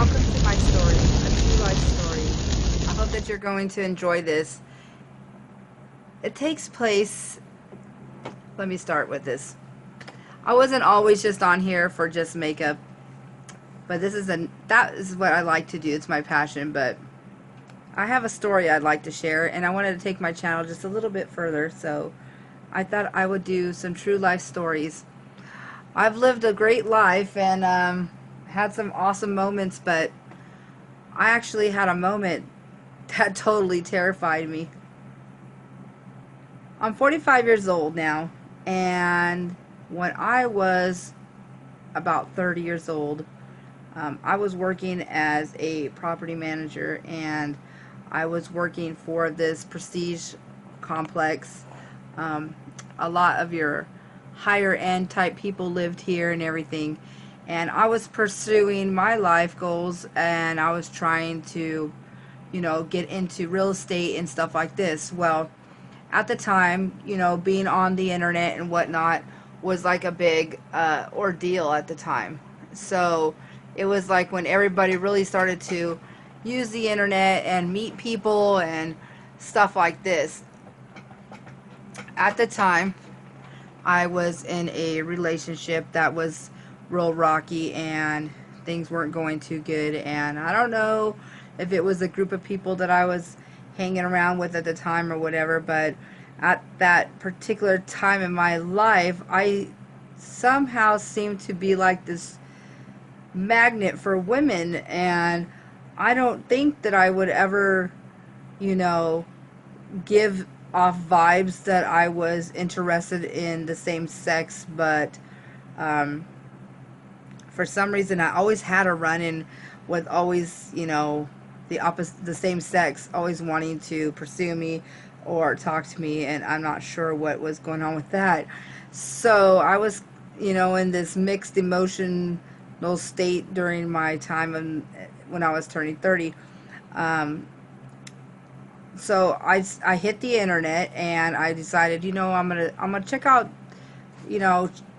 welcome to my story, a true life story. I hope that you're going to enjoy this. It takes place, let me start with this. I wasn't always just on here for just makeup, but that is what I like to do. It's my passion, but I have a story I'd like to share, and I wanted to take my channel just a little bit further, so I thought I would do some true life stories. I've lived a great life and had some awesome moments, but I actually had a moment that totally terrified me. I'm 45 years old now, and when I was about 30 years old, I was working as a property manager, and I was working for this prestige complex. A lot of your higher end type people lived here and everything, and I was pursuing my life goals, and I was trying to, get into real estate and stuff like this. Well, at the time, being on the internet and whatnot was like a big ordeal at the time. So it was like when everybody really started to use the internet and meet people and stuff like this. At the time, I was in a relationship that was real rocky, and things weren't going too good, and I don't know if it was a group of people that I was hanging around with at the time or whatever, but at that particular time in my life, I somehow seemed to be like this magnet for women, and I don't think that I would ever, give off vibes that I was interested in the same sex, but for some reason I always had a run-in with always, the same sex always wanting to pursue me or talk to me, and I'm not sure what was going on with that. So I was, in this mixed emotional state during my time when I was turning 30. So I hit the internet, and I decided, I'm gonna check out,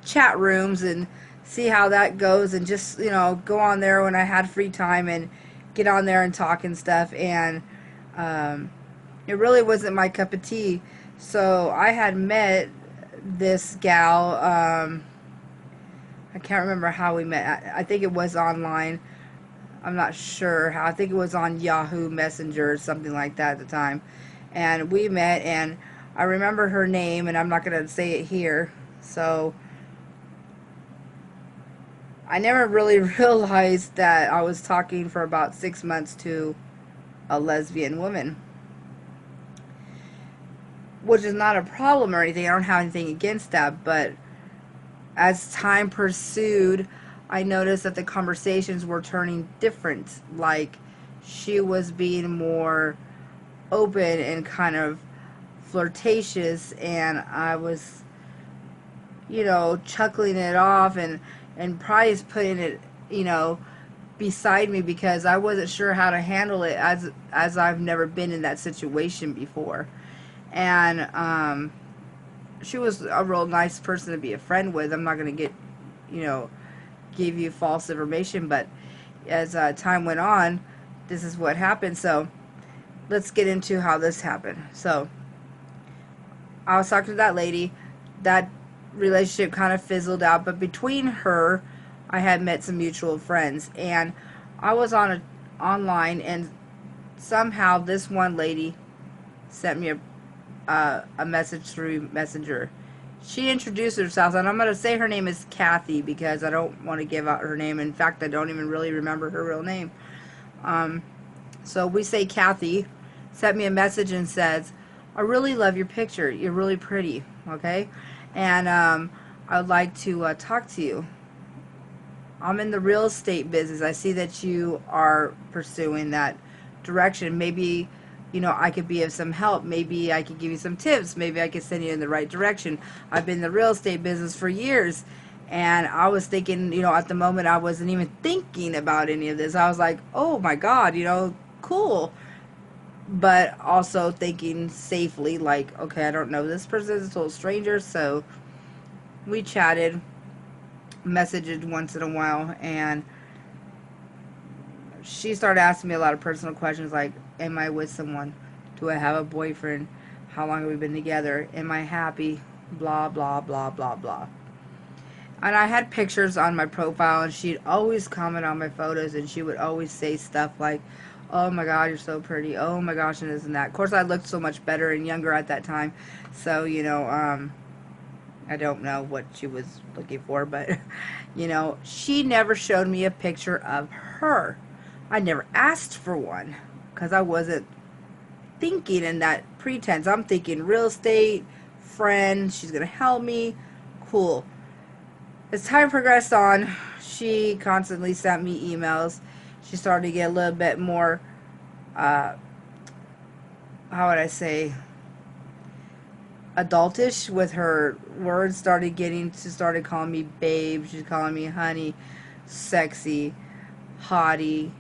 chat rooms and see how that goes, and just, go on there when I had free time and get on there and talk and stuff. And it really wasn't my cup of tea. So I had met this gal. I can't remember how we met. I think it was online. I'm not sure how. I think it was on Yahoo Messenger or something like that at the time. And we met, and I remember her name, and I'm not going to say it here. So I never really realized that I was talking for about 6 months to a lesbian woman, which is not a problem or anything. I don't have anything against that, but as time pursued, I noticed that the conversations were turning different. Like, she was being more open and kind of flirtatious, and I was, chuckling it off and probably just putting it, beside me, because I wasn't sure how to handle it, as I've never been in that situation before. And she was a real nice person to be a friend with. I'm not going to give you false information, but as time went on, this is what happened. So let's get into how this happened. So I was talking to that lady. That relationship kind of fizzled out, but between her, I had met some mutual friends, and I was online, and somehow this one lady sent me a message through Messenger. She introduced herself, and I'm going to say her name is Kathy because I don't want to give out her name. In fact, I don't even really remember her real name. So we say Kathy sent me a message and says, I really love your picture. You're really pretty, okay? And I would like to talk to you. I'm in the real estate business. I see that you are pursuing that direction. Maybe I could be of some help. Maybe I could give you some tips. Maybe I could send you in the right direction. I've been in the real estate business for years, and I was thinking, at the moment, I wasn't even thinking about any of this. I was like, oh my God, cool. But also thinking safely, like, okay, I don't know this person, is a total stranger. So we chatted, messaged once in a while, and she started asking me a lot of personal questions like, am I with someone? Do I have a boyfriend? How long have we been together? Am I happy? Blah, blah, blah, blah, blah. And I had pictures on my profile, and she'd always comment on my photos, and she would always say stuff like, oh my god, you're so pretty, oh my gosh, and this and that. Of course, I looked so much better and younger at that time, so, I don't know what she was looking for, but, she never showed me a picture of her. I never asked for one, because I wasn't thinking in that pretense. I'm thinking real estate, friend, she's going to help me, cool. As time progressed on, she constantly sent me emails. She started to get a little bit more, how would I say, adultish with her words. She started calling me babe. She's calling me honey, sexy, hottie,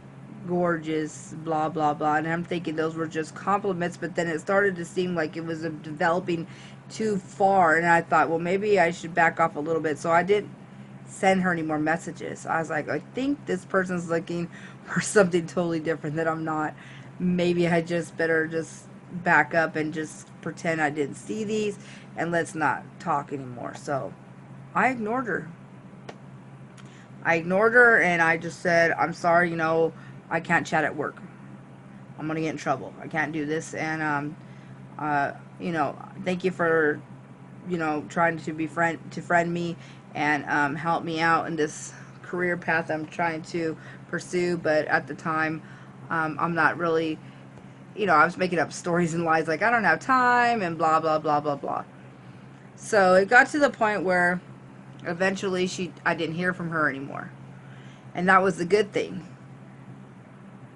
gorgeous, blah, blah, blah. And I'm thinking those were just compliments, but then it started to seem like it was developing too far. And I thought, well, maybe I should back off a little bit. So I didn't send her any more messages. I was like, I think this person's looking for something totally different that I'm not. Maybe I just better just back up and just pretend I didn't see these, and let's not talk anymore. So I ignored her. And I just said, I'm sorry, I can't chat at work. I'm gonna get in trouble. I can't do this. And thank you for trying to friend me and help me out in this career path I'm trying to pursue. But at the time, I'm not really, I was making up stories and lies like I don't have time and blah, blah, blah, blah, blah. So it got to the point where eventually I didn't hear from her anymore. And that was the good thing.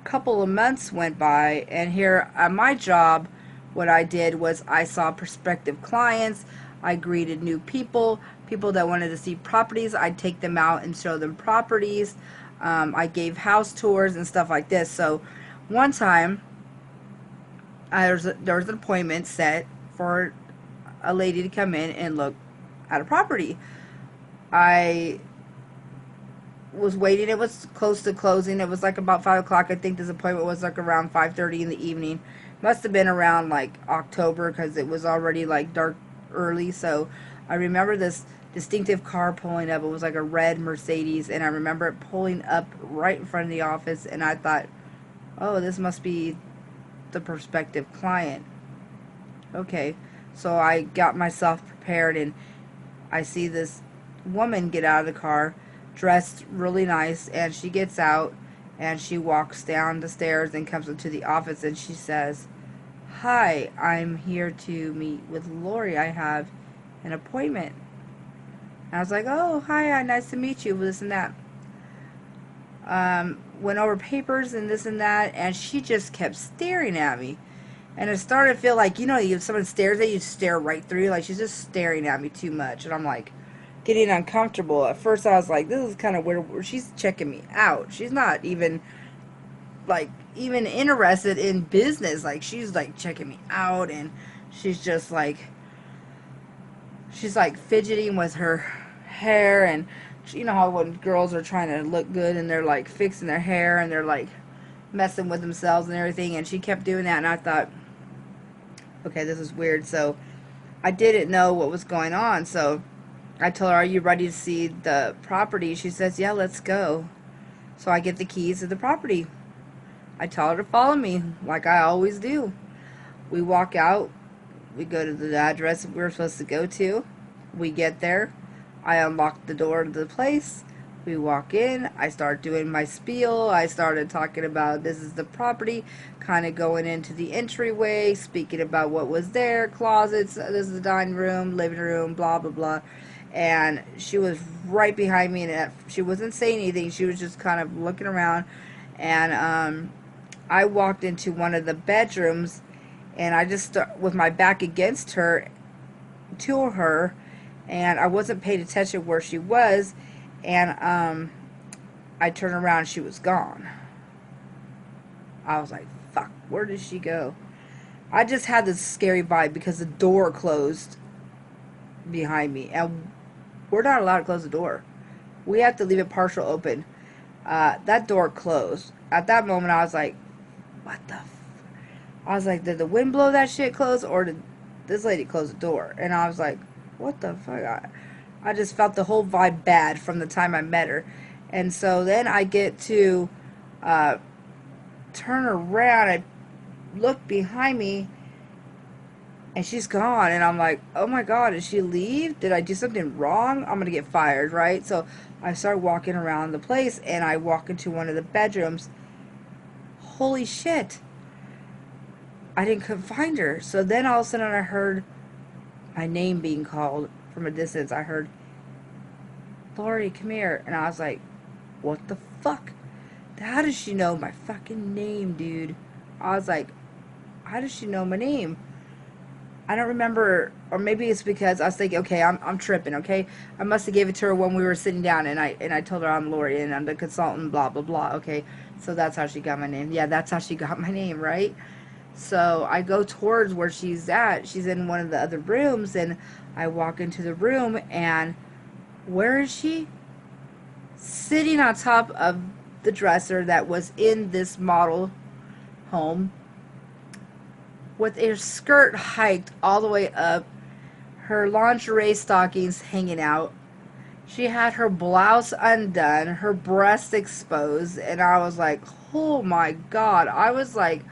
A couple of months went by, and here at my job, what I did was I saw prospective clients. I greeted new people that wanted to see properties. I'd take them out and show them properties. I gave house tours and stuff like this. So one time, there was an appointment set for a lady to come in and look at a property. I was waiting. It was close to closing. It was like about 5 o'clock. I think this appointment was like around 5:30 in the evening. Must have been around like October, because it was already like dark early. So I remember this distinctive car pulling up. It was like a red Mercedes, and I remember it pulling up right in front of the office, and I thought, oh, this must be the prospective client. Okay, so I got myself prepared, and I see this woman get out of the car dressed really nice, and she gets out and she walks down the stairs and comes into the office, and she says, hi, I'm here to meet with Lori. I have an appointment. And I was like, oh, hi, nice to meet you, this and that. Went over papers and this and that, and she just kept staring at me. And it started to feel like, if someone stares at you, stare right through you. Like, she's just staring at me too much. And I'm like, getting uncomfortable. At first I was like, this is kind of weird. She's checking me out. She's not even interested in business. Like, she's like checking me out, and she's just like, she's like fidgeting with her hair. And you know how when girls are trying to look good and they're like fixing their hair and they're like messing with themselves and everything, and she kept doing that, and I thought, okay, this is weird. So I didn't know what was going on, so I told her, are you ready to see the property? She says, yeah, let's go. So I get the keys to the property. I tell her to follow me, like I always do. We walk out. We go to the address we're supposed to go to. We get there. I unlock the door to the place. We walk in. I start doing my spiel. I started talking about this is the property, kind of going into the entryway, speaking about what was there, closets, this is the dining room, living room, blah, blah, blah. And she was right behind me, and she wasn't saying anything. She was just kind of looking around. And I walked into one of the bedrooms, and I just with my back against her, to her, and I wasn't paying attention where she was. And I turned around, she was gone. I was like, fuck, where did she go? I just had this scary vibe because the door closed behind me, and we're not allowed to close the door. We have to leave it partial open. that door closed. At that moment, I was like, what the I was like, did the wind blow that shit close, or did this lady close the door? And I was like, what the fuck? I just felt the whole vibe bad from the time I met her. And so then I get to uh, turn around and look behind me, and she's gone. And I'm like, oh my God, did she leave? Did I do something wrong? I'm going to get fired, right? So I start walking around the place, and I walk into one of the bedrooms. Holy shit. I couldn't find her. So then all of a sudden I heard my name being called from a distance. I heard, Lori, come here. And I was like, what the fuck? How does she know my fucking name, dude? I was like, how does she know my name? I don't remember, or maybe it's because I was thinking, okay, I'm tripping, okay? I must have gave it to her when we were sitting down, and I told her I'm Lori and I'm the consultant, blah blah blah. Okay, so that's how she got my name. Yeah, that's how she got my name, right? So I go towards where she's at. She's in one of the other rooms, and I walk into the room, and where is she? Sitting on top of the dresser that was in this model home, with her skirt hiked all the way up, her lingerie stockings hanging out. She had her blouse undone, her breasts exposed, and I was like, oh my God. I was like,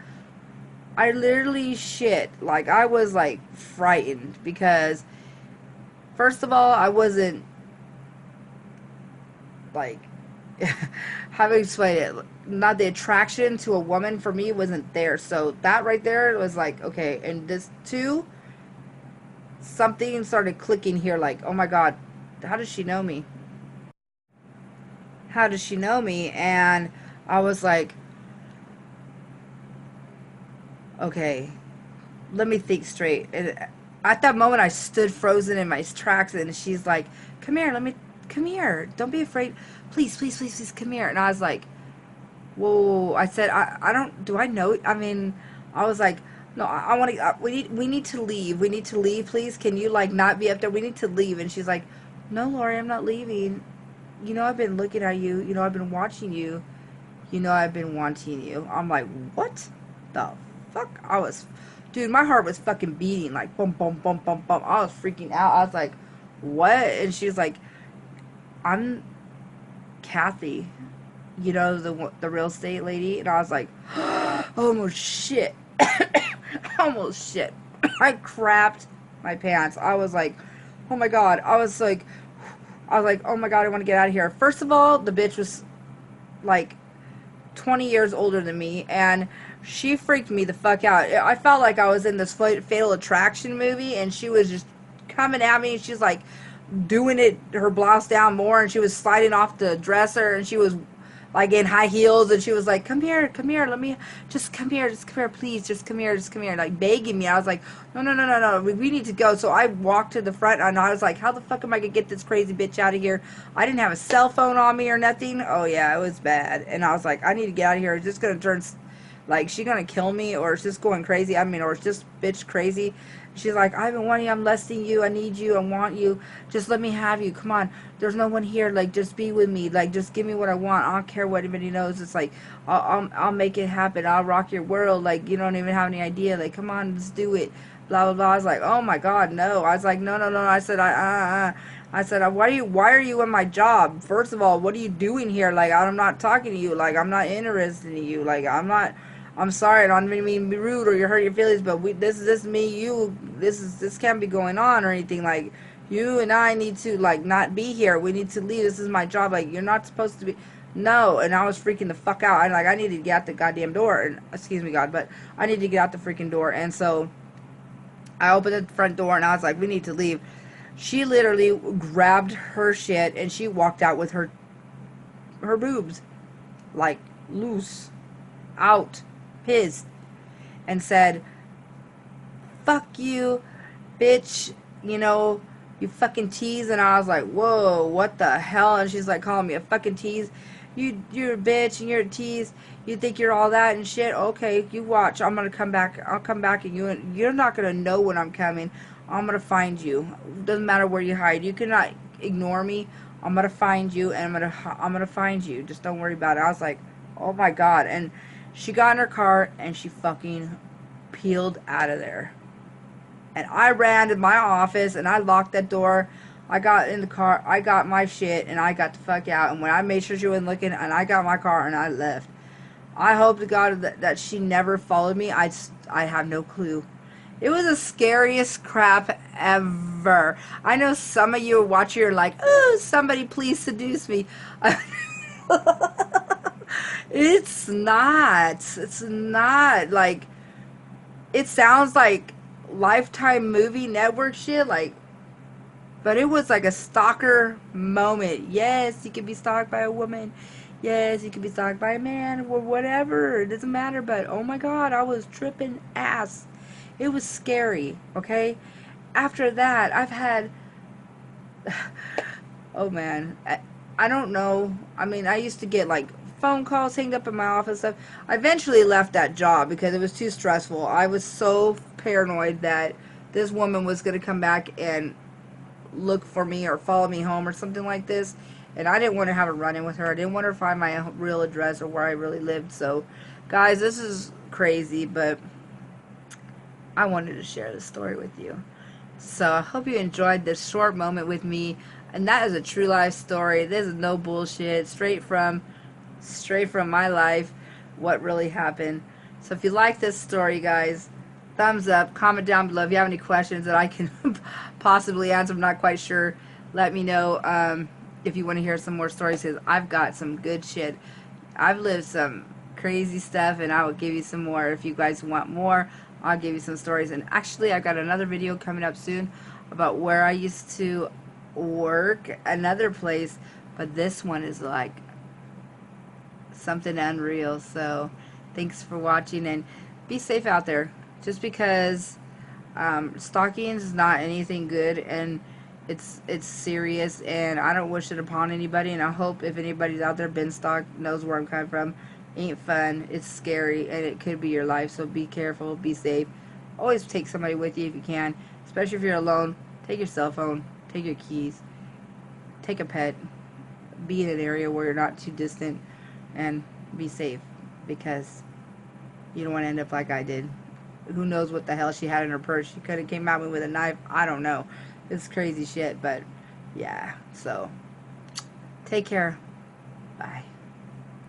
I literally shit. Like, I was like frightened because, first of all, I wasn't like, how do I explain it? Not the attraction to a woman for me wasn't there. So that right there was like, okay. And this too, something started clicking here. Like, oh my God, how does she know me? How does she know me? And I was like, okay, let me think straight. And at that moment, I stood frozen in my tracks, and she's like, come here, come here. Don't be afraid. Please, please, please, please, come here. And I was like, whoa. I said, I don't, do I know? I mean, I was like, no, I want to, we need to leave. We need to leave, please. Can you, like, not be up there? We need to leave. And she's like, no, Lori, I'm not leaving. You know, I've been looking at you. You know, I've been watching you. You know, I've been wanting you. I'm like, what the fuck? I was, dude, my heart was fucking beating, like, boom, boom, boom, boom, boom. I was freaking out. I was like, what? And she's like, I'm Kathy, you know, the real estate lady. And I was like, almost shit. Almost shit. I crapped my pants. I was like, oh my God. I was like, oh my God, I want to get out of here. First of all, the bitch was like 20 years older than me, and she freaked me the fuck out. I felt like I was in this Fatal Attraction movie, and she was just coming at me. She's like doing it, her blouse down more, and she was sliding off the dresser, and she was like in high heels, and she was like, come here, let me, just come here, please, just come here, like begging me. I was like, no, we need to go. So I walked to the front, and I was like, how the fuck am I gonna get this crazy bitch out of here? I didn't have a cell phone on me or nothing. Oh yeah, it was bad. And I was like, I need to get out of here. It's just gonna turn, like, she gonna kill me, or it's just going crazy. I mean, or it's just bitch crazy. She's like, I've been wanting you, I'm lusting you, I need you, I want you, just let me have you, come on, there's no one here, like, just be with me, like, just give me what I want, I don't care what anybody knows. It's like, I'll make it happen, I'll rock your world, like, you don't even have any idea, like, come on, let's do it, blah, blah, blah. I was like, oh my God, no. I was like, no, I said, I said, why are you in my job? First of all, what are you doing here? Like, I'm not talking to you, like, I'm not interested in you, like, I'm sorry, I don't mean to be rude or you hurt your feelings, but this can't be going on or anything. Like, you and I need to, like, not be here. We need to leave. This is my job. Like, you're not supposed to be. No. And I was freaking the fuck out. I needed to get out the goddamn door. And excuse me, God, but I needed to get out the freaking door. And so I opened the front door, and I was like, we need to leave. She literally grabbed her shit, and she walked out with her boobs, like, loose, out, pissed, and said, fuck you, bitch, you know, you fucking tease. And I was like, whoa, what the hell? And she's like calling me a fucking tease. You're a bitch and you're a tease. You think you're all that and shit? Okay, you watch. I'm gonna come back. I'll come back, and you're not gonna know when I'm coming. I'm gonna find you. Doesn't matter where you hide. You cannot ignore me. I'm gonna find you, and I'm gonna find you. Just don't worry about it. I was like, oh my god. And she got in her car and she fucking peeled out of there. And I ran to my office and I locked that door. I got in the car, I got my shit, and I got the fuck out. And when I made sure she wasn't looking, and I got my car and I left. I hope to God that she never followed me. I have no clue. It was the scariest crap ever. I know some of you are watching, you're like, oh, somebody please seduce me. It's not. It's not. Like, it sounds like Lifetime movie network shit, like, but it was like a stalker moment. Yes, you can be stalked by a woman. Yes, you can be stalked by a man or whatever. It doesn't matter, but oh my god, I was tripping ass. It was scary, okay? After that, I've had oh man, I don't know. I mean, I used to get like phone calls hanged up in my office stuff. I eventually left that job because it was too stressful. I was so paranoid that this woman was going to come back and look for me or follow me home or something like this. And I didn't want to have a run-in with her. I didn't want her to find my real address or where I really lived. So, guys, this is crazy, but I wanted to share this story with you. So, I hope you enjoyed this short moment with me. And that is a true life story. This is no bullshit. Straight from my life, what really happened. So if you like this story, guys, thumbs up, comment down below. If you have any questions that I can possibly answer, I'm not quite sure, let me know. If you want to hear some more stories, because I've got some good shit. I've lived some crazy stuff, and I will give you some more. If you guys want more, I'll give you some stories. And actually, I've got another video coming up soon about where I used to work, another place, but this one is like something unreal. So thanks for watching, and be safe out there. Just because stalking is not anything good, and it's serious, and I don't wish it upon anybody. And I hope if anybody's out there been stalked knows where I'm coming from. Ain't fun. It's scary, and it could be your life. So be careful, be safe. Always take somebody with you if you can, especially if you're alone. Take your cell phone, take your keys, take a pet, be in an area where you're not too distant, and be safe, because you don't want to end up like I did. Who knows what the hell she had in her purse? She could have came at me with a knife. I don't know. It's crazy shit, but yeah. So take care. Bye.